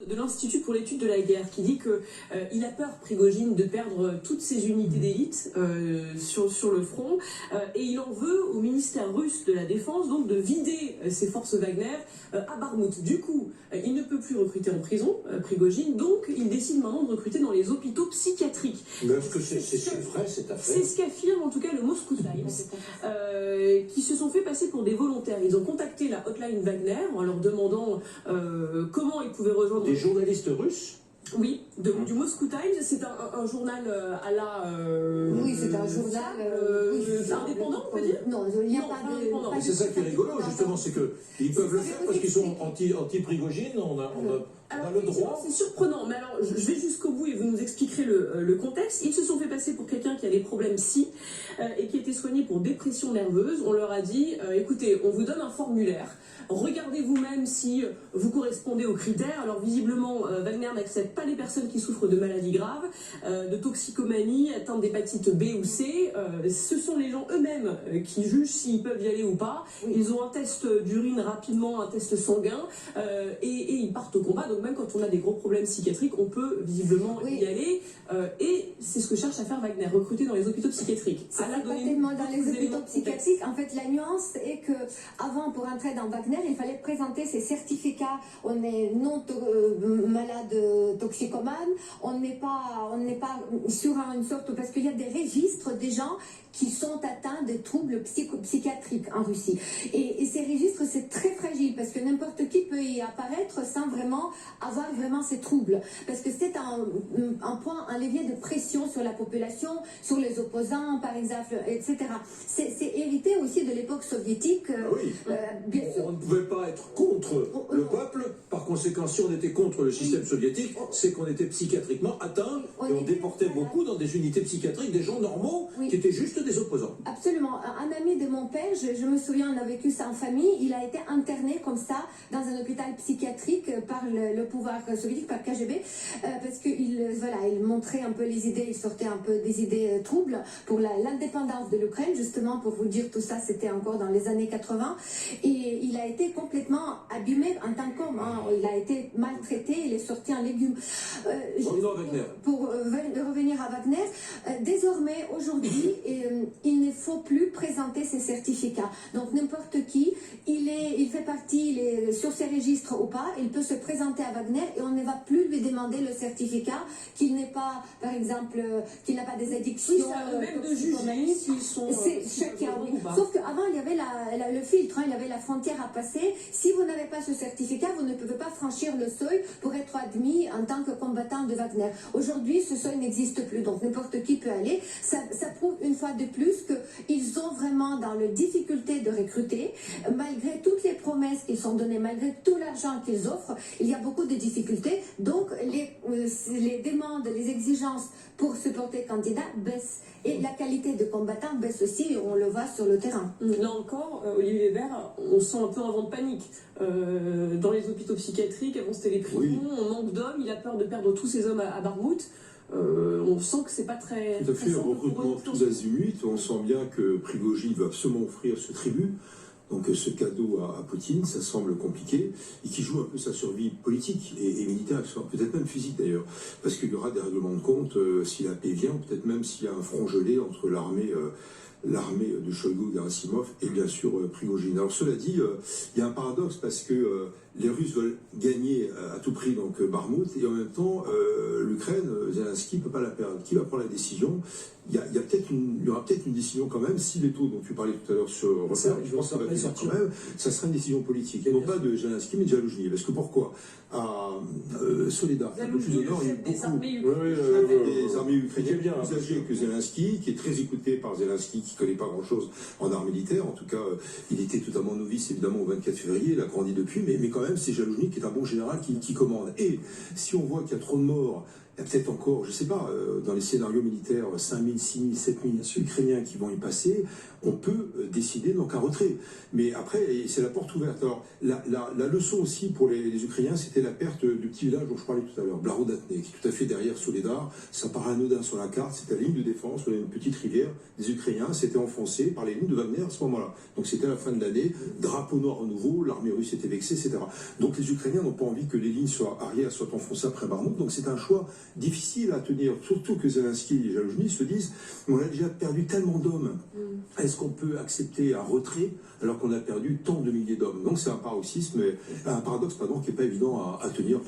De l'Institut pour l'étude de la guerre qui dit qu'il a peur, Prigojine, de perdre toutes ses unités d'élite sur le front et il en veut au ministère russe de la Défense donc de vider ses forces Wagner à Barmout. Du coup, il ne peut plus recruter en prison, Prigojine, donc il décide maintenant de recruter dans les hôpitaux psychiatriques. Mais est-ce que c'est vrai cette affaire? C'est ce qu'affirme en tout cas le Moscow Times, qui se sont fait passer pour des volontaires. Ils ont contacté la hotline Wagner en leur demandant comment ils pouvaient rejoindre... Des journalistes russes? Oui, du Moscow Times, c'est un journal à la... oui, c'est un journal... indépendant, on peut dire? Non, il n'y a pas de... Mais c'est ça qui est rigolo, justement, c'est qu'ils peuvent le faire parce qu'ils sont anti-Prigojine, on a le droit. C'est surprenant, mais alors je vais jusqu'au bout et vous nous expliquerez le contexte. Ils se sont fait passer pour quelqu'un qui a des problèmes psy et qui était soigné pour dépression nerveuse. On leur a dit, écoutez, on vous donne un formulaire, regardez vous-même si vous correspondez aux critères. Alors visiblement, Wagner n'accepte pas les personnes qui souffrent de maladies graves, de toxicomanie, atteintes d'hépatite B ou C. Ce sont les gens eux-mêmes qui jugent s'ils peuvent y aller ou pas. Ils ont un test d'urine rapidement, un test sanguin, et ils partent au combat. Donc même quand on a des gros problèmes psychiatriques, on peut visiblement y aller. Et c'est ce que cherche à faire Wagner, recruter dans les hôpitaux psychiatriques. C'est pas tellement dans les hôpitaux psychiatriques. En fait, la nuance est que avant, pour entrer dans Wagner, il fallait présenter ses certificats. On est non malade toxicomane, on n'est pas sur une sorte, parce qu'il y a des registres des gens qui sont atteints de troubles psychiatriques en Russie. Et ces registres, c'est très fragile parce que n'importe qui peut y apparaître sans vraiment avoir ces troubles. Parce que c'est un levier de pression sur la population, sur les opposants, par exemple, etc. C'est hérité aussi de l'époque soviétique. Bien sûr. On ne pouvait pas être contre le peuple. Par conséquent, si on était contre le système soviétique, c'est qu'on était psychiatriquement atteint et on déportait beaucoup dans des unités psychiatriques des gens normaux qui étaient juste des opposants. Absolument. Un ami de mon père, je me souviens, on a vécu ça en famille, il a été interné comme ça dans un hôpital psychiatrique par le pouvoir soviétique, par KGB, parce qu'il il montrait un peu les idées, il sortait un peu des idées troubles pour l'indépendance de l'Ukraine, justement, pour vous dire tout ça, c'était encore dans les années 80, et il a été complètement abîmé en tant qu'homme, il a été maltraité, il est sorti en légumes. Pour revenir à Wagner, désormais, aujourd'hui, il ne faut plus présenter ses certificats. Donc n'importe qui, il fait partie, il est sur ses registres ou pas, il peut se présenter à Wagner et on ne va plus lui demander le certificat qu'il n'est pas, par exemple, qu'il n'a pas des addictions. Oui, ça, même de juger s'ils sont... C'est chacun, oui. Sauf qu'avant, il y avait le filtre, il y avait la frontière à passer. Si vous n'avez pas ce certificat, vous ne pouvez pas franchir le seuil pour être admis en tant que combattant de Wagner. Aujourd'hui, ce seuil n'existe plus, donc n'importe qui peut aller. Ça prouve une fois de plus qu'ils ont vraiment dans la difficulté de recruter, malgré toutes les promesses qu'ils sont données, malgré tout l'argent qu'ils offrent, il y a beaucoup de difficultés. Donc les demandes, les exigences pour se porter candidat baissent. Et la qualité de combattant baisse aussi, on le voit sur le terrain. Là encore, Olivier Weber, on sent un peu un vent de panique. Dans les hôpitaux psychiatriques, avant c'était les prisons, on manque d'hommes, il a peur de perdre tous ses hommes à Barmout. On sent que c'est pas très... Tout à fait, un recrutement tous azimuts. On sent bien que Prigojine veut absolument offrir ce tribut, donc ce cadeau à Poutine, ça semble compliqué, et qui joue un peu sa survie politique et militaire, peut-être même physique d'ailleurs, parce qu'il y aura des règlements de compte si la paix vient, peut-être même s'il y a un front gelé entre l'armée de Shoigu, Gerasimov et bien sûr Prigojine. Alors cela dit, il y a un paradoxe parce que les Russes veulent gagner à tout prix donc Barmout et en même temps l'Ukraine, Zelensky ne peut pas la perdre. Qui va prendre la décision? Il y aura peut-être une décision quand même, si les taux dont tu parlais tout à l'heure sur repère, je pense que ça va venir quand même, ça sera une décision politique. Non pas de Zelensky mais de Zaloujny. Parce que pourquoi? À Soledar, un peu plus au nord, il y a beaucoup des armées ukrainiennes plus âgées que Zelensky, qui est très écouté par Zelensky, qui ne connaît pas grand-chose en art militaire. En tout cas, il était totalement novice évidemment au 24 février, il a grandi depuis, mais quand même c'est Zaloujny qui est un bon général qui commande. Et si on voit qu'il y a trop de morts il y a peut-être encore, je ne sais pas, dans les scénarios militaires, 5 000, 6 000, 7 000 Ukrainiens qui vont y passer, on peut décider donc un retrait. Mais après, c'est la porte ouverte. Alors, la leçon aussi pour les Ukrainiens, c'était la perte du petit village dont je parlais tout à l'heure, Blarodatne, qui est tout à fait derrière Soledar. Ça paraît anodin sur la carte, c'était la ligne de défense, on a une petite rivière. Les Ukrainiens s'étaient enfoncés par les lignes de Wagner à ce moment-là. Donc c'était la fin de l'année, drapeau noir à nouveau, l'armée russe était vexée, etc. Donc les Ukrainiens n'ont pas envie que les lignes arrière soient enfoncées après Bakhmout. Donc c'est un choix difficile à tenir, surtout que Zelensky et Zaloujny se disent on a déjà perdu tellement d'hommes, est-ce qu'on peut accepter un retrait alors qu'on a perdu tant de milliers d'hommes? Donc c'est un paradoxe qui n'est pas évident à tenir.